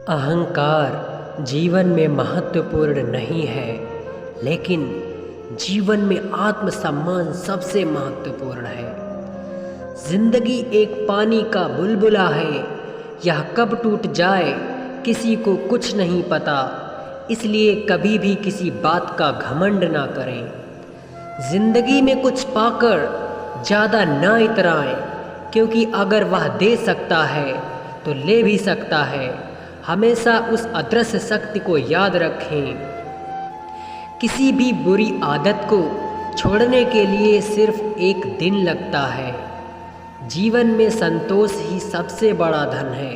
अहंकार जीवन में महत्वपूर्ण नहीं है, लेकिन जीवन में आत्मसम्मान सबसे महत्वपूर्ण है। जिंदगी एक पानी का बुलबुला है, यह कब टूट जाए किसी को कुछ नहीं पता, इसलिए कभी भी किसी बात का घमंड ना करें। जिंदगी में कुछ पाकर ज़्यादा ना इतराएं, क्योंकि अगर वह दे सकता है तो ले भी सकता है। हमेशा उस अदृश्य शक्ति को याद रखें। किसी भी बुरी आदत को छोड़ने के लिए सिर्फ एक दिन लगता है। जीवन में संतोष ही सबसे बड़ा धन है।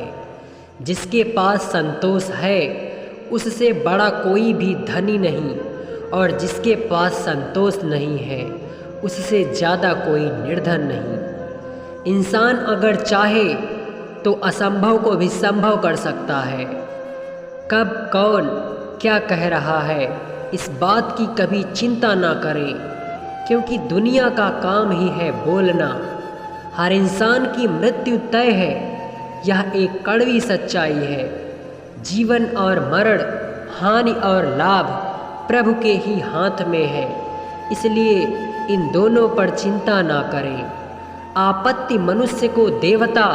जिसके पास संतोष है उससे बड़ा कोई भी धनी नहीं, और जिसके पास संतोष नहीं है उससे ज़्यादा कोई निर्धन नहीं। इंसान अगर चाहे तो असंभव को भी संभव कर सकता है। कब कौन क्या कह रहा है इस बात की कभी चिंता ना करें, क्योंकि दुनिया का काम ही है बोलना। हर इंसान की मृत्यु तय है, यह एक कड़वी सच्चाई है। जीवन और मरण, हानि और लाभ प्रभु के ही हाथ में है, इसलिए इन दोनों पर चिंता ना करें। आपत्ति मनुष्य को देवता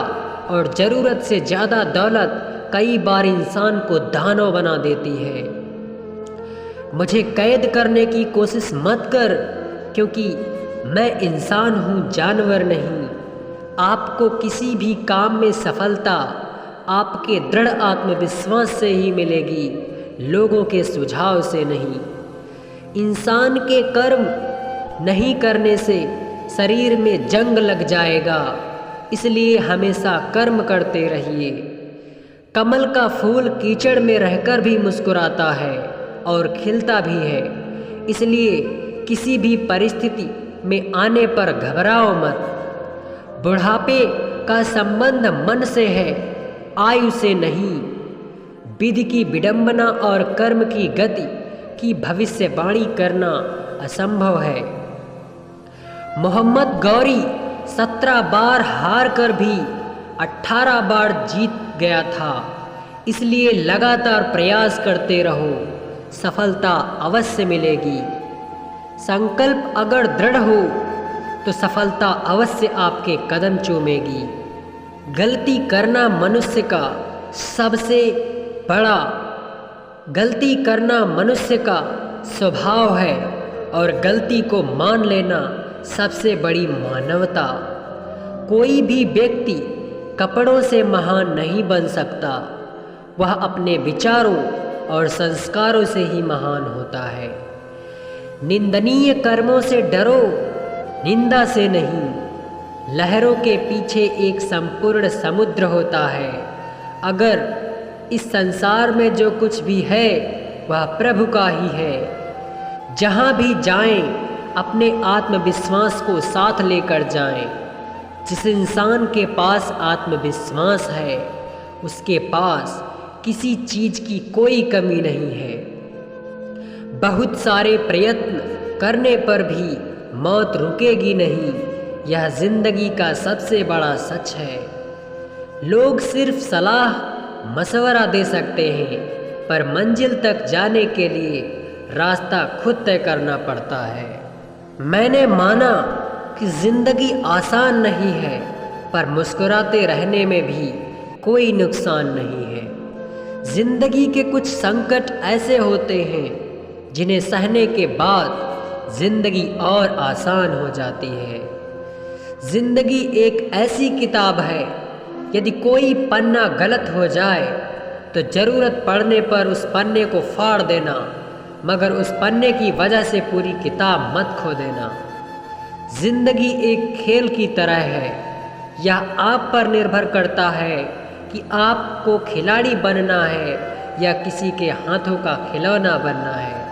और ज़रूरत से ज़्यादा दौलत कई बार इंसान को दानव बना देती है। मुझे कैद करने की कोशिश मत कर, क्योंकि मैं इंसान हूँ, जानवर नहीं। आपको किसी भी काम में सफलता आपके दृढ़ आत्मविश्वास से ही मिलेगी, लोगों के सुझाव से नहीं। इंसान के कर्म नहीं करने से शरीर में जंग लग जाएगा, इसलिए हमेशा कर्म करते रहिए। कमल का फूल कीचड़ में रहकर भी मुस्कुराता है और खिलता भी है, इसलिए किसी भी परिस्थिति में आने पर घबराओ मत। बुढ़ापे का संबंध मन से है, आयु से नहीं। विधि की विडंबना और कर्म की गति की भविष्यवाणी करना असंभव है। मोहम्मद गौरी 17 बार हार कर भी 18 बार जीत गया था, इसलिए लगातार प्रयास करते रहो, सफलता अवश्य मिलेगी। संकल्प अगर दृढ़ हो तो सफलता अवश्य आपके कदम चूमेगी। गलती करना मनुष्य का सबसे बड़ा गलती करना मनुष्य का स्वभाव है, और गलती को मान लेना सबसे बड़ी मानवता। कोई भी व्यक्ति कपड़ों से महान नहीं बन सकता, वह अपने विचारों और संस्कारों से ही महान होता है। निंदनीय कर्मों से डरो, निंदा से नहीं। लहरों के पीछे एक संपूर्ण समुद्र होता है। अगर इस संसार में जो कुछ भी है वह प्रभु का ही है। जहाँ भी जाएं अपने आत्मविश्वास को साथ लेकर जाएं। जिस इंसान के पास आत्मविश्वास है उसके पास किसी चीज़ की कोई कमी नहीं है। बहुत सारे प्रयत्न करने पर भी मौत रुकेगी नहीं, यह जिंदगी का सबसे बड़ा सच है। लोग सिर्फ सलाह मशवरा दे सकते हैं, पर मंजिल तक जाने के लिए रास्ता खुद तय करना पड़ता है। मैंने माना कि जिंदगी आसान नहीं है, पर मुस्कुराते रहने में भी कोई नुकसान नहीं है। जिंदगी के कुछ संकट ऐसे होते हैं जिन्हें सहने के बाद जिंदगी और आसान हो जाती है। जिंदगी एक ऐसी किताब है, यदि कोई पन्ना गलत हो जाए तो ज़रूरत पड़ने पर उस पन्ने को फाड़ देना, मगर उस पन्ने की वजह से पूरी किताब मत खो देना। जिंदगी एक खेल की तरह है, यह आप पर निर्भर करता है कि आपको खिलाड़ी बनना है या किसी के हाथों का खिलौना बनना है।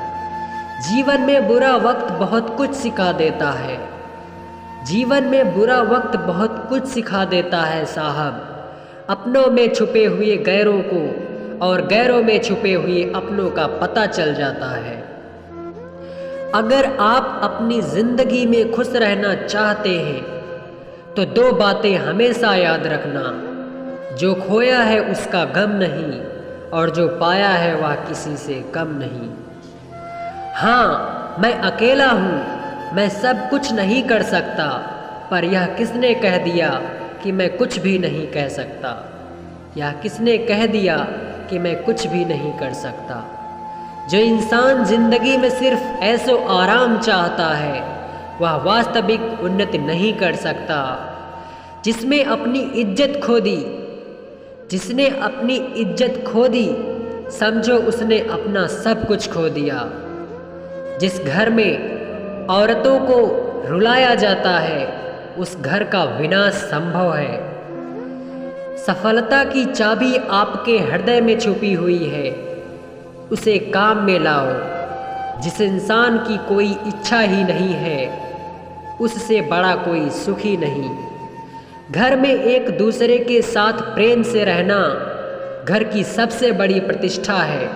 जीवन में बुरा वक्त बहुत कुछ सिखा देता है। जीवन में बुरा वक्त बहुत कुछ सिखा देता है साहब। अपनों में छुपे हुए गैरों को और गैरों में छुपे हुए अपनों का पता चल जाता है। अगर आप अपनी जिंदगी में खुश रहना चाहते हैं तो 2 बातें हमेशा याद रखना। जो खोया है उसका गम नहीं, और जो पाया है वह किसी से कम नहीं। हाँ, मैं अकेला हूँ, मैं सब कुछ नहीं कर सकता, पर यह किसने कह दिया कि मैं कुछ भी नहीं कह सकता? यह किसने कह दिया कि मैं कुछ भी नहीं कर सकता? जो इंसान जिंदगी में सिर्फ ऐसो आराम चाहता है वह वास्तविक उन्नति नहीं कर सकता। जिसने अपनी इज्जत खो दी समझो उसने अपना सब कुछ खो दिया। जिस घर में औरतों को रुलाया जाता है उस घर का विनाश संभव है। सफलता की चाबी आपके हृदय में छुपी हुई है, उसे काम में लाओ। जिस इंसान की कोई इच्छा ही नहीं है उससे बड़ा कोई सुखी नहीं। घर में एक दूसरे के साथ प्रेम से रहना घर की सबसे बड़ी प्रतिष्ठा है।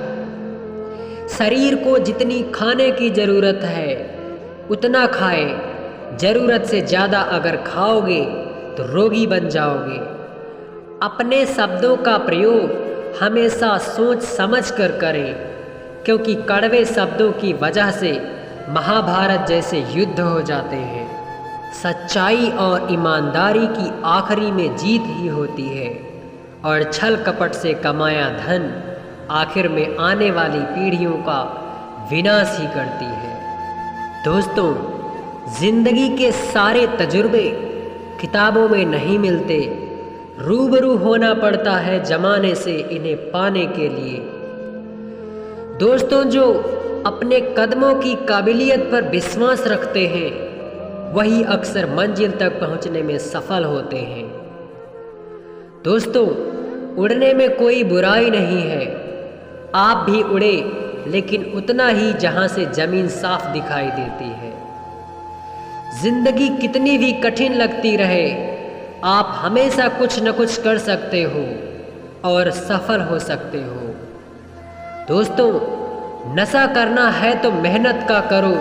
शरीर को जितनी खाने की ज़रूरत है उतना खाए, ज़रूरत से ज़्यादा अगर खाओगे तो रोगी बन जाओगे। अपने शब्दों का प्रयोग हमेशा सोच समझ कर करें, क्योंकि कड़वे शब्दों की वजह से महाभारत जैसे युद्ध हो जाते हैं। सच्चाई और ईमानदारी की आखिरी में जीत ही होती है, और छल कपट से कमाया धन आखिर में आने वाली पीढ़ियों का विनाश ही करती है। दोस्तों, जिंदगी के सारे तजुर्बे किताबों में नहीं मिलते, रूबरू होना पड़ता है जमाने से इन्हें पाने के लिए। दोस्तों, जो अपने कदमों की काबिलियत पर विश्वास रखते हैं वही अक्सर मंजिल तक पहुंचने में सफल होते हैं। दोस्तों, उड़ने में कोई बुराई नहीं है, आप भी उड़े लेकिन उतना ही जहां से जमीन साफ दिखाई देती है। जिंदगी कितनी भी कठिन लगती रहे आप हमेशा कुछ न कुछ कर सकते हो और सफल हो सकते हो। दोस्तों, नशा करना है तो मेहनत का करो,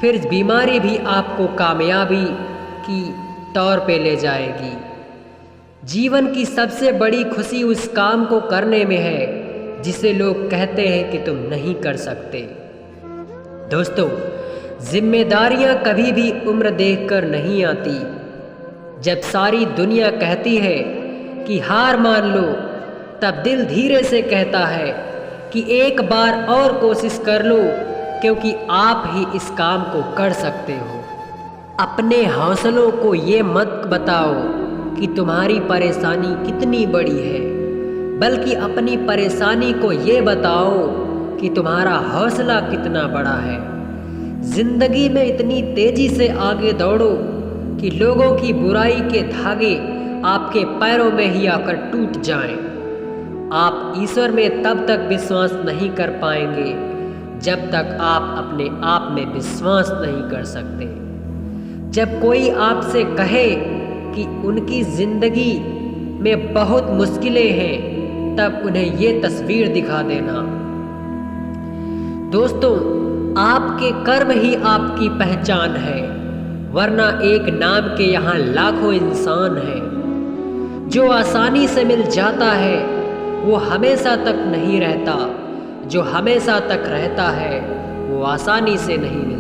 फिर बीमारी भी आपको कामयाबी की तौर पे ले जाएगी। जीवन की सबसे बड़ी खुशी उस काम को करने में है जिसे लोग कहते हैं कि तुम नहीं कर सकते। दोस्तों, जिम्मेदारियां कभी भी उम्र देखकर नहीं आती। जब सारी दुनिया कहती है कि हार मान लो, तब दिल धीरे से कहता है कि एक बार और कोशिश कर लो, क्योंकि आप ही इस काम को कर सकते हो। अपने हौसलों को ये मत बताओ कि तुम्हारी परेशानी कितनी बड़ी है, बल्कि अपनी परेशानी को ये बताओ कि तुम्हारा हौसला कितना बड़ा है। जिंदगी में इतनी तेजी से आगे दौड़ो कि लोगों की बुराई के धागे आपके पैरों में ही आकर टूट जाएं। आप ईश्वर में तब तक विश्वास नहीं कर पाएंगे जब तक आप अपने आप में विश्वास नहीं कर सकते। जब कोई आपसे कहे कि उनकी जिंदगी में बहुत मुश्किलें हैं, तब उन्हें ये तस्वीर दिखा देना। दोस्तों, आपके कर्म ही आपकी पहचान है, वरना एक नाम के यहाँ लाखों इंसान हैं। जो आसानी से मिल जाता है वो हमेशा तक नहीं रहता, जो हमेशा तक रहता है वो आसानी से नहीं मिलता।